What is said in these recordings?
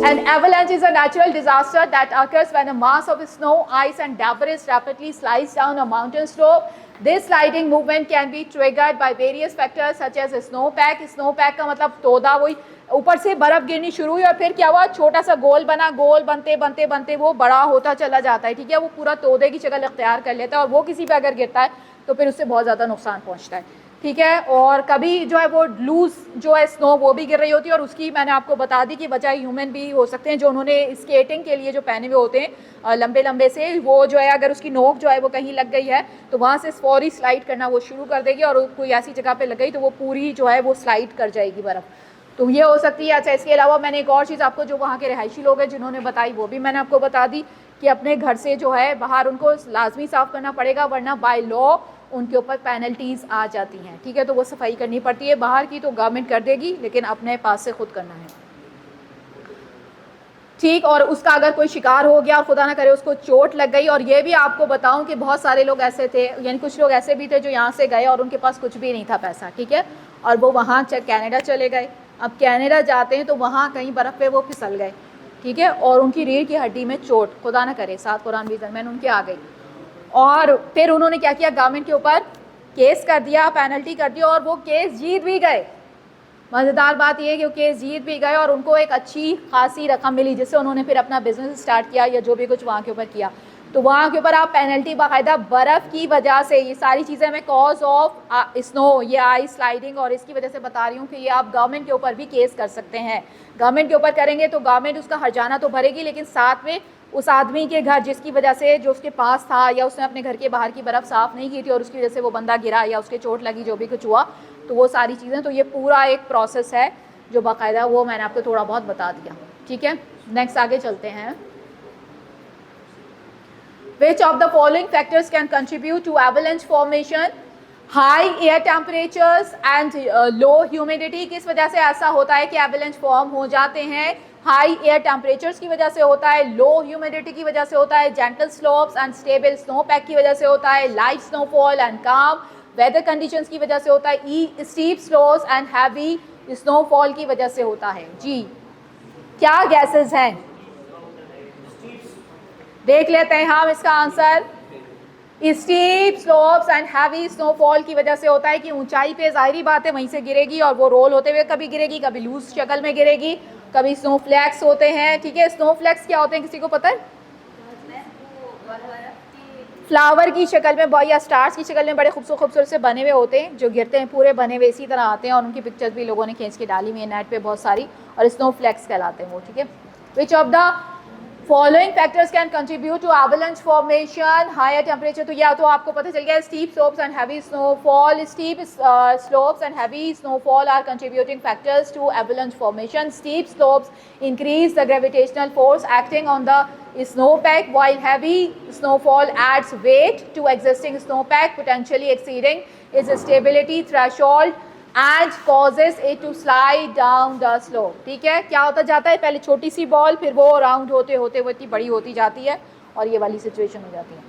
An avalanche is a natural disaster that occurs when a mass of snow, ice and debris rapidly slides down a mountain slope. This sliding movement can be triggered by various factors such as snowpack. Snowpack का मतलब तोदा, वही ऊपर से बर्फ गिरनी शुरू हुई और फिर क्या हुआ, छोटा सा गोल बना, गोल बनते बनते बनते वो बड़ा होता चला जाता है, ठीक है, वो पूरा तोदे की शक्ल इख्तियार कर लेता है और वो किसी पे अगर गिरता है तो फिर उससे बहुत ज़्यादा नुकसान पहुँचता है, ठीक है। और कभी जो है वो लूज जो है स्नो वो भी गिर रही होती है और उसकी मैंने आपको बता दी कि बजाय ह्यूमन भी हो सकते हैं जो उन्होंने स्केटिंग के लिए जो पहने हुए होते हैं लंबे लंबे से, वो जो है अगर उसकी नोक जो है वो कहीं लग गई है तो वहाँ से फौरी स्लाइड करना वो शुरू कर देगी और कोई ऐसी जगह पे लग गई तो वो पूरी जो है वो स्लाइड कर जाएगी बर्फ़, तो ये हो सकती है। अच्छा, इसके अलावा मैंने एक और चीज़ आपको जो वहाँ के रहायशी लोग हैं जिन्होंने बताई वो भी मैंने आपको बता दी कि अपने घर से जो है बाहर उनको लाजमी साफ़ करना पड़ेगा, वरना बाय लॉ उनके ऊपर पेनल्टीज़ आ जाती हैं, ठीक है, तो वो सफाई करनी पड़ती है। बाहर की तो गवर्नमेंट कर देगी लेकिन अपने पास से खुद करना है, ठीक। और उसका अगर कोई शिकार हो गया और खुदा ना करे उसको चोट लग गई, और ये भी आपको बताऊं कि बहुत सारे लोग ऐसे थे, यानी कुछ लोग ऐसे भी थे जो यहाँ से गए और उनके पास कुछ भी नहीं था पैसा, ठीक है, और वो वहाँ कनाडा चले गए। अब कनाडा जाते हैं तो वहाँ कहीं बर्फ़ पे वो फिसल गए, ठीक है, और उनकी रीढ़ की हड्डी में चोट खुदा ना करे 7 कुरान भी दरमियान उनके आ गई, और फिर उन्होंने क्या किया, गवर्नमेंट के ऊपर केस कर दिया, पेनल्टी कर दी और वो केस जीत भी गए। मज़ेदार बात यह है कि वो केस जीत भी गए और उनको एक अच्छी खासी रकम मिली जिससे उन्होंने फिर अपना बिजनेस स्टार्ट किया या जो भी कुछ वहाँ के ऊपर किया। तो वहाँ के ऊपर आप पेनल्टी बाकायदा बर्फ़ की वजह से, ये सारी चीज़ें मैं कॉज ऑफ स्नो, ये आइस स्लाइडिंग और इसकी वजह से बता रही हूँ कि ये आप गवर्नमेंट के ऊपर भी केस कर सकते हैं। गवर्नमेंट के ऊपर करेंगे तो गवर्नमेंट उसका हर्जाना तो भरेगी, लेकिन साथ में उस आदमी के घर जिसकी वजह से, जो उसके पास था या उसने अपने घर के बाहर की बर्फ़ साफ़ नहीं की थी और उसकी वजह से वो बंदा गिरा या उसके चोट लगी, जो भी कुछ हुआ, तो वो सारी चीज़ें, तो ये पूरा एक प्रोसेस है जो बाकायदा वो मैंने आपको थोड़ा बहुत बता दिया, ठीक है। नेक्स्ट आगे चलते हैं। Which of the following factors can contribute to avalanche formation? High air temperatures and low humidity। किस वजह से ऐसा होता है कि avalanche फॉर्म हो जाते हैं? हाई एयर टेम्परेचर्स की वजह से होता है, लो ह्यूमिडिटी की वजह से होता है, gentle slopes and stable snowpack की वजह से होता है, लाइट स्नोफॉल एंड काम वेदर कंडीशंस की वजह से होता है, steep slopes and heavy snowfall की वजह से होता है। जी, क्या गैसेस हैं? देख लेते हैं हम इसका answer. Steep slopes and heavy snowfall की वजह से होता है कि ऊंचाई पे ज़ाहिरी बात है वहीं से गिरेगी और वो रोल होते हुए कभी गिरेगी, कभी लूज शक्ल में गिरेगी, कभी स्नोफ्लैक्स होते हैं, ठीक है। स्नोफ्लैक्स क्या होते हैं, किसी को पता है? फ्लावर की शक्ल में या स्टार्स की शक्ल में बड़े खूबसूरत से बने हुए होते हैं जो गिरते हैं, पूरे बने हुए इसी तरह आते हैं और उनकी पिक्चर्स भी लोगों ने खींच के डाली हुई है नेट पे बहुत सारी, और स्नोफ्लैक्स कहलाते हैं वो, ठीक है। Which of the following factors can contribute to avalanche formation? Higher temperature, तो या तो आपको पता चल गया, steep slopes and heavy snowfall. Steep slopes and heavy snowfall are contributing factors to avalanche formation. Steep slopes increase the gravitational force acting on the snowpack, while heavy snowfall adds weight to existing snowpack, potentially exceeding its stability threshold and causes it to slide down the slope। ठीक है, क्या होता जाता है, पहले छोटी सी ball, फिर वो राउंड होते होते वो इतनी बड़ी होती जाती है और ये वाली सिचुएशन हो जाती है।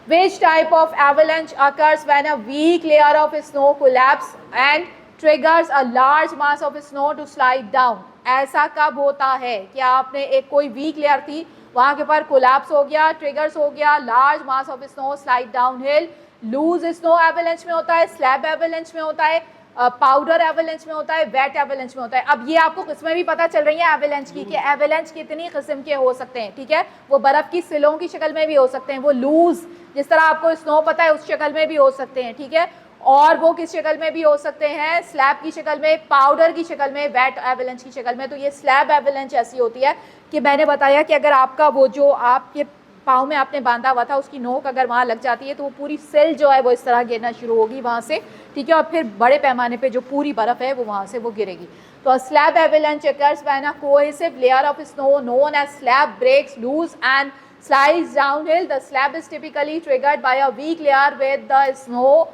Which type of avalanche occurs when a weak layer of snow collapses and triggers a large mass of snow to slide down? ऐसा कब होता है कि आपने एक कोई वीक लेयर थी वहाँ के ऊपर कोलैप्स हो गया, ट्रिगर्स हो गया, large mass of snow slide down hill. Loose snow avalanche में होता है, स्लैब एवलांच में होता है, पाउडर एवलांच में होता है, वेट एवलांच में होता है। अब ये आपको किस्में भी पता चल रही हैं एवलांच की, कि एवलांच कितनी किस्म के हो सकते हैं, ठीक है। वो बर्फ़ की सिलों की शक्ल में भी हो सकते हैं, वो लूज जिस तरह आपको स्नो पता है उस शक्ल में भी हो सकते हैं, ठीक है, और वो किस शक्ल में भी हो सकते हैं, स्लैब की शक्ल में, पाउडर की शक्ल में, वेट एवलांच की शक्ल में। तो ये स्लैब एवलांच ऐसी होती है कि मैंने बताया कि अगर आपका वो जो आपके पाँव में आपने बांधा हुआ था उसकी नोक अगर वहाँ लग जाती है तो वो पूरी सेल जो है वो इस तरह गिरना शुरू होगी वहाँ से, ठीक है, और फिर बड़े पैमाने पे जो पूरी बर्फ़ है वो वहाँ से वो गिरेगी। तो slab avalanche occurs when a cohesive layer of snow known as slab breaks loose and slides downhill. The slab is typically triggered by a weak layer with the snow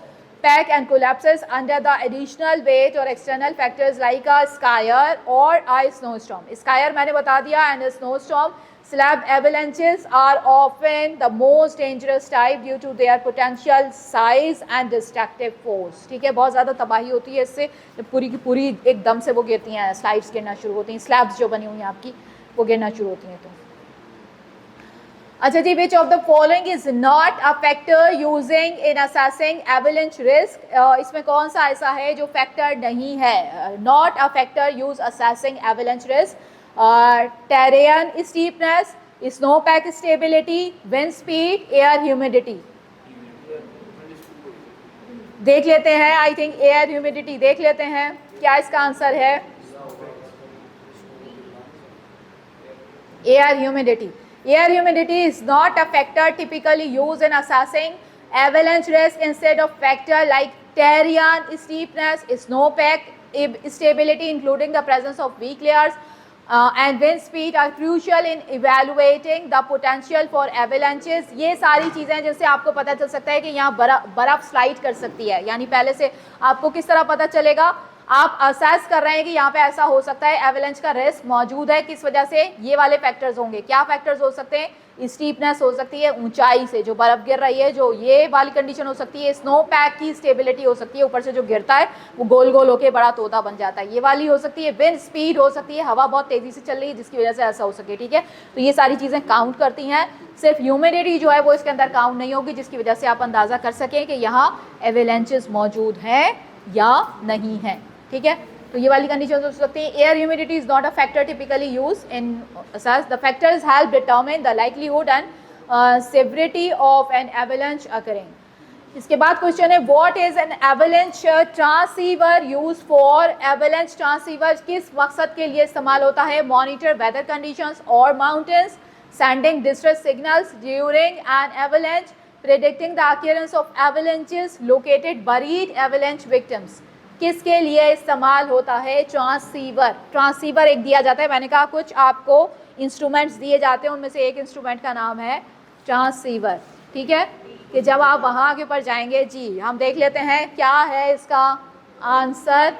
pack and collapses under the additional weight or external factors like a skier or a snowstorm. Skier मैंने बता दिया, and a snowstorm. Slab avalanches are often the most dangerous type due to their potential size and destructive force। ठीक है, बहुत ज़्यादा तबाही होती है इससे, पूरी की पूरी एकदम से वो गिरती हैं, स्लाइड्स गिरना शुरू होती हैं, स्लैब्स जो बनी हुई हैं आपकी, वो गिरना शुरू होती हैं। तो अच्छा जी, which of the following is not a factor using in assessing avalanche risk, इसमें कौन सा ऐसा है जो फैक्टर नहीं है, not a factor use assessing avalanche risk, terrain steepness, snowpack stability, wind speed, air humidity. देख लेते हैं, आई थिंक एयर ह्यूमिडिटी देख लेते हैं क्या इसका आंसर है। Air humidity. Air humidity is not a factor typically used in assessing avalanche risk. Instead of factor like terrain, steepness, snowpack, stability, including the presence of weak layers, and wind speed are crucial in evaluating the potential for avalanches. ये सारी चीज़ें जिससे आपको पता चल सकता है कि यहाँ बर्फ़ स्लाइड कर सकती है, यानी पहले से आपको किस तरह पता चलेगा, आप असेस कर रहे हैं कि यहाँ पे ऐसा हो सकता है, एवलांच का रिस्क मौजूद है, किस वजह से, ये वाले फैक्टर्स होंगे। क्या फैक्टर्स हो सकते हैं, स्टीपनेस हो सकती है, ऊंचाई से जो बर्फ गिर रही है, जो ये वाली कंडीशन हो सकती है, स्नो पैक की स्टेबिलिटी हो सकती है, ऊपर से जो गिरता है वो गोल गोल होकर बड़ा तोता बन जाता है, ये वाली हो सकती है, विंड स्पीड हो सकती है, हवा बहुत तेजी से चल रही है जिसकी वजह से ऐसा हो सके, ठीक है। तो ये सारी चीज़ें काउंट करती हैं, सिर्फ ह्यूमिडिटी जो है वो इसके अंदर काउंट नहीं होगी, जिसकी वजह से आप अंदाज़ा कर सकें कि यहाँ एवलांचेस मौजूद हैं या नहीं है, ठीक है। तो ये वाली कंडीशन हो सकती है। Air humidity is not a factor typically use in assess the factors help determine the likelihood and severity of an avalanche occurring. इसके बाद क्वेश्चन है, what is an avalanche transceiver use for. Avalanche transceiver किस मकसद के लिए इस्तेमाल होता है, मॉनिटर वेदर कंडीशंस और mountains, sending distress signals during an avalanche, predicting the occurrence of avalanches, located buried avalanche victims. किसके लिए इस्तेमाल होता है ट्रांसीवर। ट्रांसीवर एक दिया जाता है, मैंने कहा कुछ आपको इंस्ट्रूमेंट्स दिए जाते हैं, उनमें से एक इंस्ट्रूमेंट का नाम है ट्रांसीवर, ठीक है। कि जब आप वहाँ के ऊपर जाएंगे, जी हम देख लेते हैं क्या है इसका answer,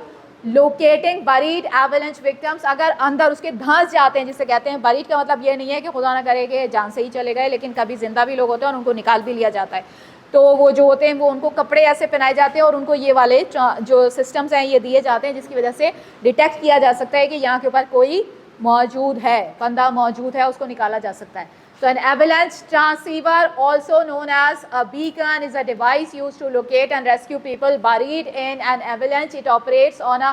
locating buried avalanche victims. अगर अंदर उसके धंस जाते हैं, जिसे कहते हैं, बरीड का मतलब ये नहीं है कि खुदा ना करे कि जान से ही चले गए, लेकिन कभी जिंदा भी लोग होते हैं और उनको निकाल भी लिया जाता है, तो वो जो होते हैं वो उनको कपड़े ऐसे पहनाए जाते हैं और उनको ये वाले जो सिस्टम्स हैं ये दिए जाते हैं, जिसकी वजह से डिटेक्ट किया जा सकता है कि यहाँ के ऊपर कोई मौजूद है, बंदा मौजूद है, उसको निकाला जा सकता है। So an avalanche transceiver, also known as a beacon, is a device used to locate and rescue people buried in an avalanche. It operates on a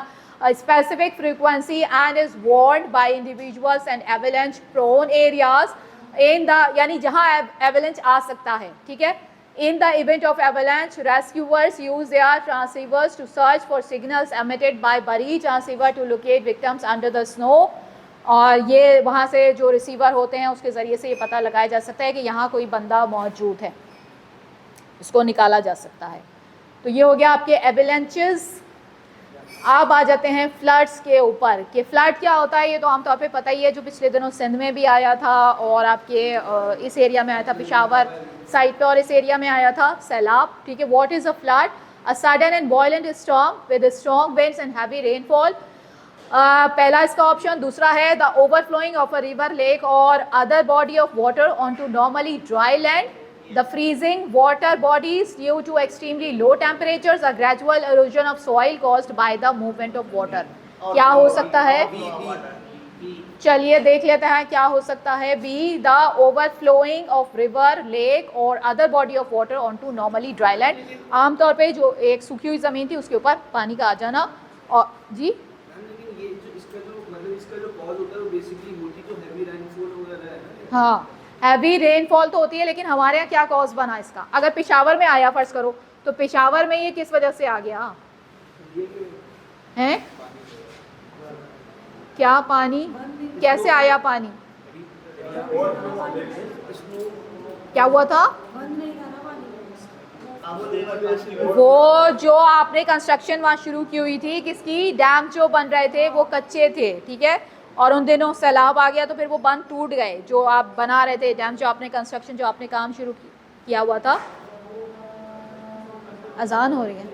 specific frequency and is warned by individuals and avalanche prone areas in the, यानी जहाँ avalanche आ सकता है, ठीक है। In the event of avalanche, rescuers use their transceivers to search for signals emitted by buried transceiver to locate victims under the snow. और ये वहाँ से जो रिसीवर होते हैं उसके ज़रिए से ये पता लगाया जा सकता है कि यहाँ कोई बंदा मौजूद है, उसको निकाला जा सकता है। तो ये हो गया आपके एवलांचेस। अब आ जाते हैं फ्लड्स के ऊपर कि फ्लड क्या होता है, ये तो आमतौर पे पता ही है, जो पिछले दिनों सिंध में भी आया था और आपके इस एरिया में आया था, पेशावर साइड पे, और इस एरिया में आया था सैलाब, ठीक है। What is a flood, a sudden and violent storm with strong winds and heavy rainfall. पहला इसका ऑप्शन। दूसरा है the overflowing of a river, lake और other body of water onto normally dry land, the freezing water bodies due to extremely low temperatures, a gradual erosion of soil caused by the movement of water. क्या हो सकता है, चलिए देख लेते हैं क्या हो सकता है। B, the overflowing of river, lake और other body of water onto normally dry land. आमतौर पे जो एक सूखी हुई ज़मीन थी उसके ऊपर पानी का आ जाना। और जी हाँ, हैवी रेनफॉल तो होती है, लेकिन हमारे यहाँ क्या कॉज बना इसका। अगर पेशावर में आया फर्ज करो, तो पेशावर में ये किस वजह से आ गया है, क्या पानी, कैसे आया पानी, क्या हुआ था, वो जो आपने कंस्ट्रक्शन वहाँ शुरू की हुई थी, किसकी, डैम जो बन रहे थे वो कच्चे थे, ठीक है, और उन दिनों सैलाब आ गया तो फिर वो बंद टूट गए, जो आप बना रहे थे डैम, जो आपने कंस्ट्रक्शन, जो आपने काम शुरू किया हुआ था। अजान हो रही है।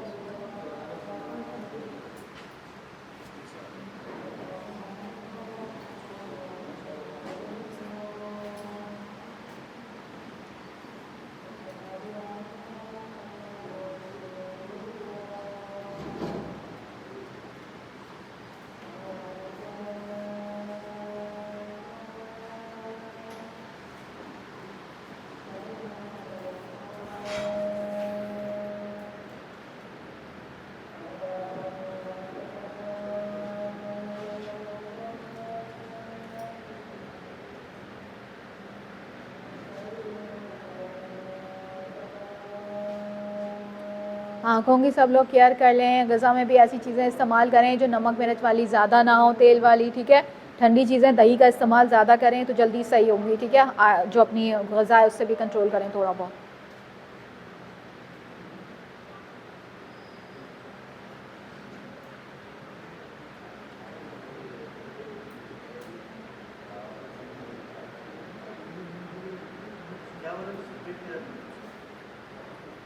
आँखों की सब लोग केयर कर लें। ग़िज़ा में भी ऐसी चीज़ें इस्तेमाल करें जो नमक मिर्च वाली ज़्यादा ना हो, तेल वाली, ठीक है। ठंडी चीज़ें, दही का इस्तेमाल ज़्यादा करें तो जल्दी सही होंगी, ठीक है। जो अपनी ग़िज़ा है उससे भी कंट्रोल करें थोड़ा बहुत।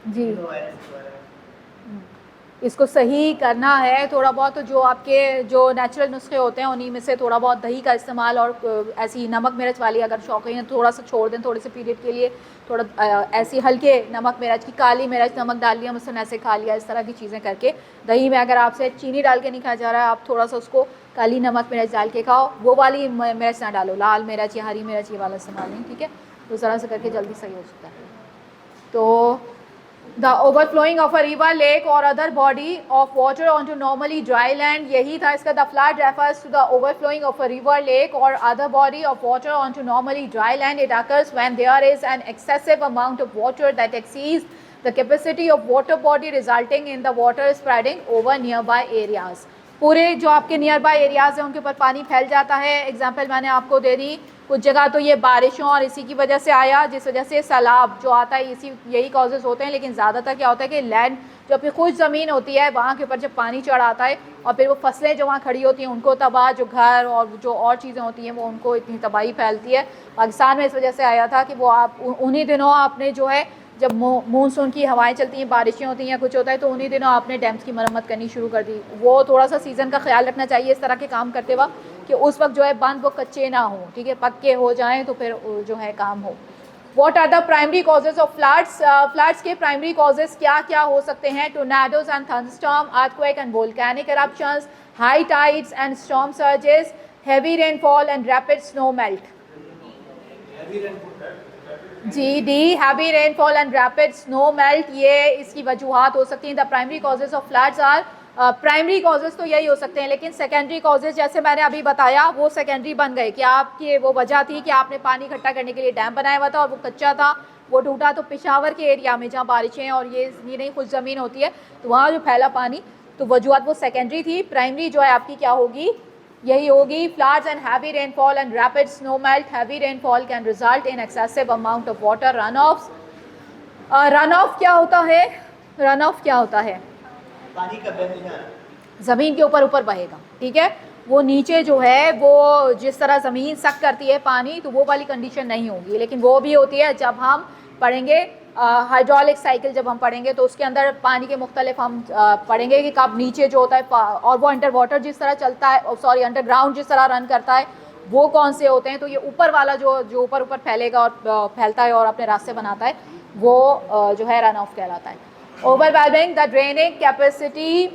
जी, इसको सही करना है थोड़ा बहुत, तो जो आपके जो नेचुरल नुस्खे होते हैं उन्हीं में से थोड़ा बहुत दही का इस्तेमाल और ऐसी नमक मिर्च वाली अगर शौकीन है थोड़ा सा छोड़ दें थोड़े से पीरियड के लिए, थोड़ा ऐसी हल्के नमक मिर्च की, काली मिर्च नमक डाल लिया मसलन, ऐसे खा लिया, इस तरह की चीज़ें करके। दही में अगर आपसे चीनी डाल के नहीं खाया जा रहा है, आप थोड़ा सा उसको काली नमक मिर्च डाल के खाओ, वो वाली मिर्च ना डालो, लाल मिर्च या हरी मिर्च ये वाला इस्तेमाल नहीं, ठीक है। तो इस तरह से करके जल्दी सही हो सकता है। तो the overflowing of a river, lake or other body of water onto normally dry land, यही था इसका। The flood refers to the overflowing of a river, lake or other body of water onto normally dry land. It occurs when there is an excessive amount of water that exceeds the capacity of water body, resulting in the water spreading over nearby areas. पूरे जो आपके near by areas हैं उनके ऊपर पानी फैल जाता है। एग्जाम्पल मैंने आपको दे दी, कुछ जगह तो ये बारिशों और इसी की वजह से आया, जिस वजह से सैलाब जो आता है यही कॉजेज़ होते हैं। लेकिन ज़्यादातर क्या होता है कि लैंड जो अपनी खुश ज़मीन होती है वहाँ के ऊपर जब पानी चढ़ आता है और फिर वो फसलें जो वहाँ खड़ी होती हैं उनको तबाह, जो घर और जो और चीज़ें होती हैं वो उनको इतनी तबाही फैलती है। पाकिस्तान में इस वजह से आया था कि वो आप उन्हीं दिनों आपने जो है जब मानसून की हवाएं चलती हैं, बारिशें होती हैं, कुछ होता है, तो उन्हीं दिनों आपने डैम्स की मरम्मत करनी शुरू कर दी। वो थोड़ा सा सीज़न का ख्याल रखना चाहिए इस तरह के काम करते वक्त कि उस वक्त जो है बंद वो कच्चे ना हो, ठीक है, पक्के हो जाएं तो फिर जो है काम हो। What are the primary causes of floods? Floods के primary causes क्या क्या हो सकते हैं? Tornadoes and thunderstorm, earthquake and volcanic eruptions, high tides and storm surges, heavy rainfall and rapid snow melt. जी D, heavy rainfall and rapid snow melt, ये इसकी वजूहात हो सकती हैं। The primary causes of floods are, primary causes तो यही हो सकते हैं, लेकिन सेकेंडरी कॉजेज़ जैसे मैंने अभी बताया वो सेकेंडरी बन गए कि आपकी वो वजह थी कि आपने पानी इकट्ठा करने के लिए डैम बनाया हुआ था और वो कच्चा था, वो टूटा। तो पेशावर के एरिया में जहाँ बारिशें और ये नहीं खुश ज़मीन होती है तो वहाँ जो फैला पानी, तो वजूहात वो सेकेंडरी थी। प्राइमरी जो है आपकी क्या होगी, यही होगी floods and heavy rainfall and rapid snow melt. Heavy rainfall can result in excessive amount of water. Run of, run of क्या होता है? रन ऑफ क्या होता है? पानी का बहना, ज़मीन के ऊपर ऊपर बहेगा, ठीक है। वो नीचे जो है वो जिस तरह ज़मीन सक करती है पानी, तो वो वाली कंडीशन नहीं होगी, लेकिन वो भी होती है जब हम पढ़ेंगे हाइड्रोलिक साइकिल, जब हम पढ़ेंगे तो उसके अंदर पानी के मुख्तलिफ हम पढ़ेंगे कि कब नीचे जो होता है और वो अंडर वाटर जिस तरह चलता है, सॉरी अंडरग्राउंड जिस तरह रन करता है वो कौन से होते हैं। तो ये ऊपर वाला जो ऊपर ऊपर फैलेगा और फैलता है और अपने रास्ते बनाता है वो जो है रन ऑफ कहलाता है। Overwhelming the draining capacity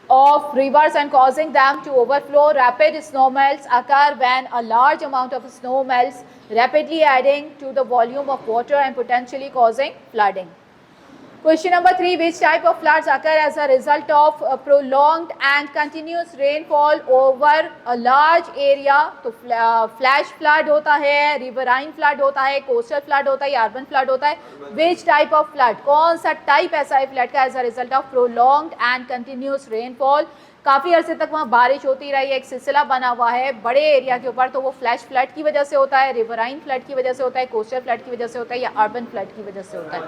of rivers and causing them to overflow. Rapid snow melts occur when a large amount of snow melts, rapidly adding to the volume of water and potentially causing flooding. Question number 3, which type of floods occur as a result of prolonged and continuous rainfall over a large area? तो flash flood होता है, riverine flood होता है, coastal flood होता है या urban flood होता है? विच टाइप ऑफ फ्लड, कौन सा टाइप ऐसा है फ्लड का as a result of prolonged and continuous rainfall? काफ़ी अरसे तक वहाँ बारिश होती रही, एक सिलसिला बना हुआ है बड़े एरिया के ऊपर, तो वो फ्लैश फ्लड की वजह से होता है, रिवराइन फ्लड की वजह से होता है, कोस्टल फ्लड की वजह से होता है या अर्बन फ्लड की वजह से होता है?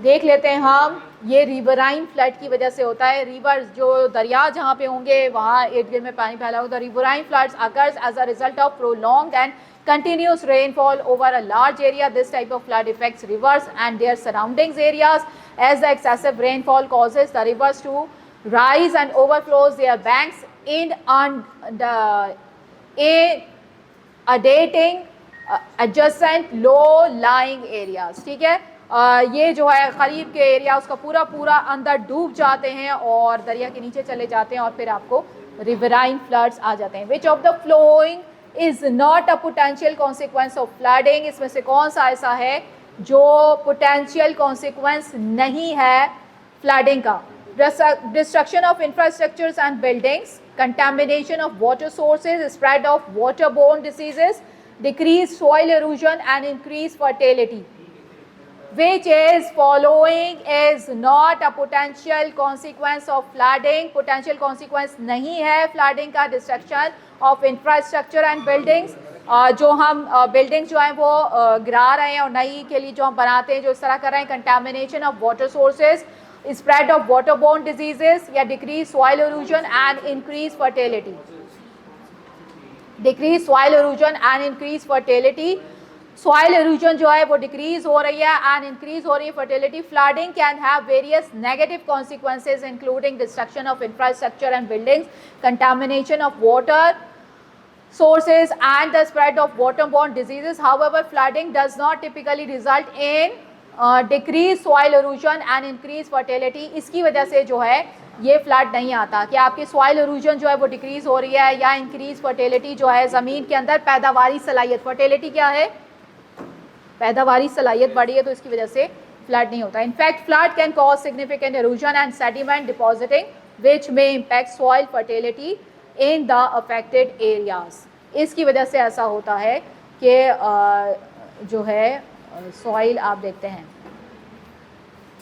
देख लेते हैं हम। ये रिवराइन फ्लड की वजह से होता है। रिवर जो दरिया जहाँ पे होंगे वहाँ इर्द गिर्द में पानी फैला होगा। Riverine floods occurs as a result of prolonged and continuous rainfall over a large area. This type of flood affects rivers and their surroundings areas, as the excessive rainfall causes the rivers to rise and overflows their banks in dating adjacent low lying areas. ठीक है, ये जो है करीब के area उसका पूरा पूरा अंदर डूब जाते हैं और दरिया के नीचे चले जाते हैं और फिर आपको रिवराइन फ्लड्स आ जाते हैं। विच of the following is not a potential consequence of flooding? इसमें से कौन सा ऐसा है जो पोटेंशियल कॉन्सिक्वेंस नहीं है फ्लडिंग का? Destruction of infrastructures and buildings, contamination of water sources, spread of water borne diseases, decrease soil erosion and increase fertility. which is following is not a potential consequence of flooding. Potential consequence नहीं है flooding का, destruction of infrastructure and buildings. जो हम buildings जो हैं वो गिरा रहे हैं और नई के लिए जो हम बनाते हैं जो इस तरह कर रहे हैं, contamination of water sources, spread of waterborne diseases या decrease soil erosion and increase fertility. Decrease soil erosion and increase fertility. Soil erosion जो है वो डिक्रीज हो रही है एंड इंक्रीज हो रही है fertility. Flooding can have various negative consequences including destruction of infrastructure and buildings, contamination of water sources and the spread of waterborne diseases. However, flooding does not typically result in decreased soil erosion and increased fertility. इसकी वजह से जो है ये flood नहीं आता कि आपकी सॉइल इरोजन जो है वो डिक्रीज हो रही है या इंक्रीज फर्टिलिटी जो है ज़मीन के अंदर पैदावारी सलाहियत. फर्टिलिटी क्या है? पैदावारी सलाहियत बढ़ी है तो इसकी वजह से फ्लड नहीं होता. In fact flood can cause significant erosion and sediment depositing which may impact soil fertility in the affected areas. इसकी वजह से ऐसा होता है कि जो है सॉइल आप देखते हैं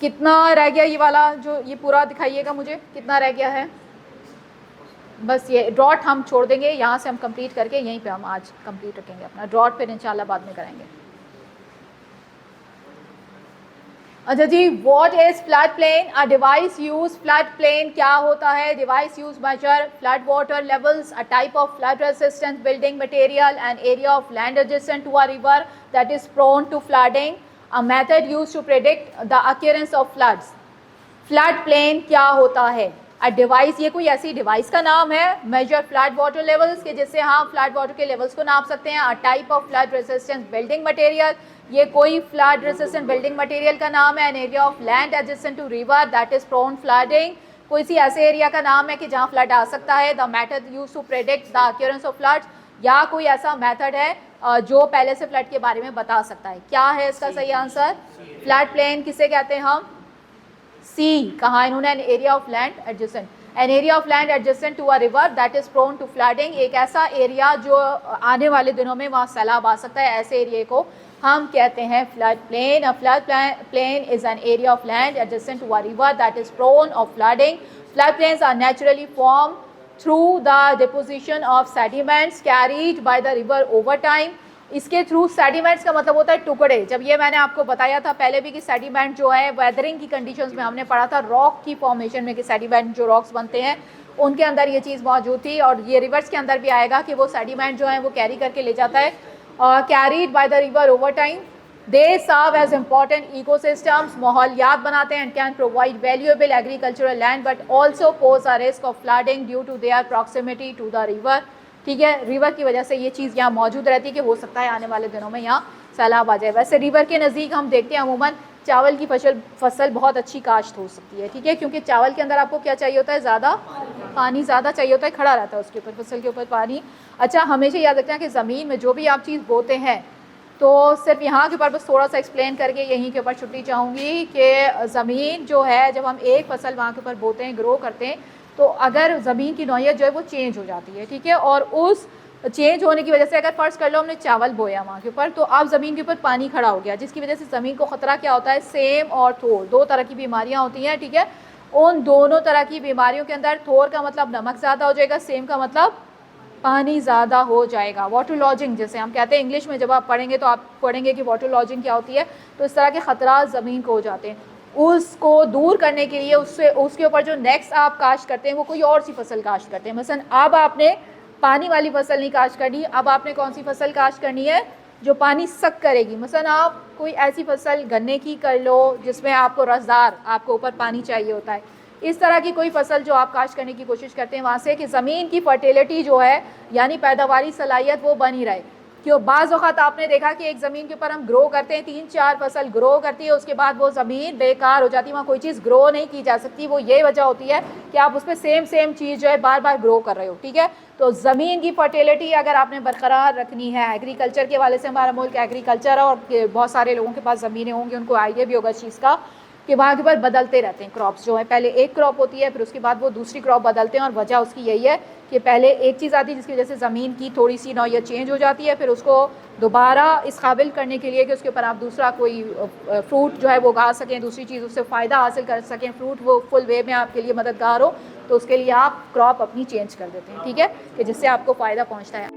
कितना रह गया. ये वाला जो ये पूरा दिखाइएगा मुझे कितना रह गया है. बस ये ड्रॉट हम छोड़ देंगे, यहाँ से हम कंप्लीट करके यहीं पे हम आज कंप्लीट रखेंगे अपना ड्रॉट, फिर इंशाल्लाह बाद में करेंगे. अच्छा जी, what is flood plain? A device use. Flood plain क्या होता है? Device use measure flood water levels, a type of flood resistant building material and area of land adjacent to a river that is prone to flooding. A method use to predict the occurrence of floods. Flood plain क्या होता है? A device, ये कोई ऐसी device का नाम है, major flood water levels के जिससे हम फ्लड वाटर के लेवल्स को नाप सकते हैं. A type of flood resistant building material, ये कोई फ्लड रेसिस्टेंट बिल्डिंग मटेरियल का नाम है. An area of land adjacent to river that is prone flooding, कोई सी ऐसे एरिया का नाम है कि जहाँ फ्लड आ सकता है. The method use to predict the occurrence of floods, या कोई ऐसा मेथड है जो पहले से फ्लड के बारे में बता सकता है. क्या है इसका सही आंसर? फ्लड प्लेन किसे कहते हैं हम? सी. कहा इन्होंने? An area of land adjacent. An area of land adjacent to a river that is prone to flooding, एक ऐसा एरिया जो आने वाले दिनों में वहाँ सैलाब आ सकता है, ऐसे एरिया को हम कहते हैं flood plain. A flood plain is an area of land adjacent to a river that is prone of flooding. Flood plains are naturally form through the deposition of sediments carried by the river over time. इसके through sediments का मतलब होता है टुकड़े. जब ये मैंने आपको बताया था पहले भी कि सेडिमेंट जो है वेदरिंग की कंडीशंस में हमने पढ़ा था रॉक की फॉर्मेशन में कि सेडिमेंट जो रॉक्स बनते हैं उनके अंदर ये चीज़ मौजूद थी, और ये रिवर्स के अंदर भी आएगा कि वो सेडिमेंट जो है वो कैरी करके ले जाता है carried by the river over time. They serve as important ecosystems, माहौलियात बनाते हैं and can provide valuable agricultural land but also pose a risk of flooding due to their proximity to the river. ठीक है, river की वजह से ये चीज़ यहाँ मौजूद रहती है कि हो सकता है आने वाले दिनों में यहाँ सैलाब आ जाए. वैसे रिवर के नज़दीक हम देखते हैं अमूमन चावल की फसल बहुत अच्छी काश्त हो सकती है. ठीक है, क्योंकि चावल के अंदर आपको क्या चाहिए होता है? ज़्यादा पानी ज़्यादा चाहिए होता है, खड़ा रहता है उसके ऊपर, फसल के ऊपर पानी. अच्छा, हमेशा याद रखना कि ज़मीन में जो भी आप चीज़ बोते हैं, तो सिर्फ यहाँ के ऊपर बस थोड़ा सा एक्सप्लेन करके यहीं के ऊपर छुट्टी चाहूँगी कि ज़मीन जो है जब हम एक फसल वहाँ के ऊपर बोते हैं, ग्रो करते हैं, तो अगर ज़मीन की नौइयत जो है वो चेंज हो जाती है. ठीक है, और उस चेंज होने की वजह से अगर फ़र्ज़ कर लो हमने चावल बोया वहाँ के ऊपर, तो अब ज़मीन के ऊपर पानी खड़ा हो गया, जिसकी वजह से ज़मीन को ख़तरा क्या होता है? सेम और थोर, दो तरह की बीमारियाँ होती हैं. ठीक है, उन दोनों तरह की बीमारियों के अंदर थोर का मतलब नमक ज़्यादा हो जाएगा, सेम का मतलब पानी ज़्यादा हो जाएगा. वाटर लॉजिंग जैसे हम कहते हैं इंग्लिश में, जब आप पढ़ेंगे तो आप पढ़ेंगे कि वाटर लॉजिंग क्या होती है. तो इस तरह के ख़तरा ज़मीन को हो जाते हैं. उसको दूर करने के लिए उसके ऊपर जो नेक्स्ट आप काश्त करते हैं वो कोई और सी फसल काश्त करते हैं. मसलन अब आपने पानी वाली फसल नहीं काश्त करनी, अब आपने कौन सी फसल काश्त करनी है? जो पानी सक करेगी. मसलन आप कोई ऐसी फसल गन्ने की कर लो जिसमें आपको रसदार, आपको ऊपर पानी चाहिए होता है. इस तरह की कोई फसल जो आप काश्त करने की कोशिश करते हैं वहाँ से कि ज़मीन की फर्टिलिटी जो है यानी पैदावारी सलाहियत वो बनी रहे. क्यों बाज़ वक़्त आपने देखा कि एक ज़मीन के ऊपर हम ग्रो करते हैं, 3-4 फसल ग्रो करती है, उसके बाद वो ज़मीन बेकार हो जाती है, वहाँ कोई चीज़ ग्रो नहीं की जा सकती. वो ये वजह होती है कि आप उस पर सेम चीज़ जो है बार बार ग्रो कर रहे हो. ठीक है, तो ज़मीन की फर्टिलिटी अगर आपने बरकरार रखनी है, एग्रीकल्चर के वाले से हमारा मुल्क एग्रीकल्चर है और बहुत सारे लोगों के पास ज़मीनें होंगी, उनको आइडिया भी होगा इस चीज़ का कि वहाँ के ऊपर बदलते रहते हैं क्रॉप्स जो है, पहले एक क्रॉप होती है फिर उसके बाद वो दूसरी क्रॉप बदलते हैं, और वजह उसकी यही है कि पहले एक चीज़ आती है जिसकी वजह से ज़मीन की थोड़ी सी नौइयत चेंज हो जाती है, फिर उसको दोबारा इस काबिल करने के लिए कि उसके ऊपर आप दूसरा कोई फ्रूट जो है वो उगा सकें, दूसरी चीज़ उससे फ़ायदा हासिल कर सकें, फ्रूट वो फुल वे में आपके लिए मददगार हो, तो उसके लिए आप क्रॉप अपनी चेंज कर देते हैं, ठीक है, कि जिससे आपको फ़ायदा पहुँचता है।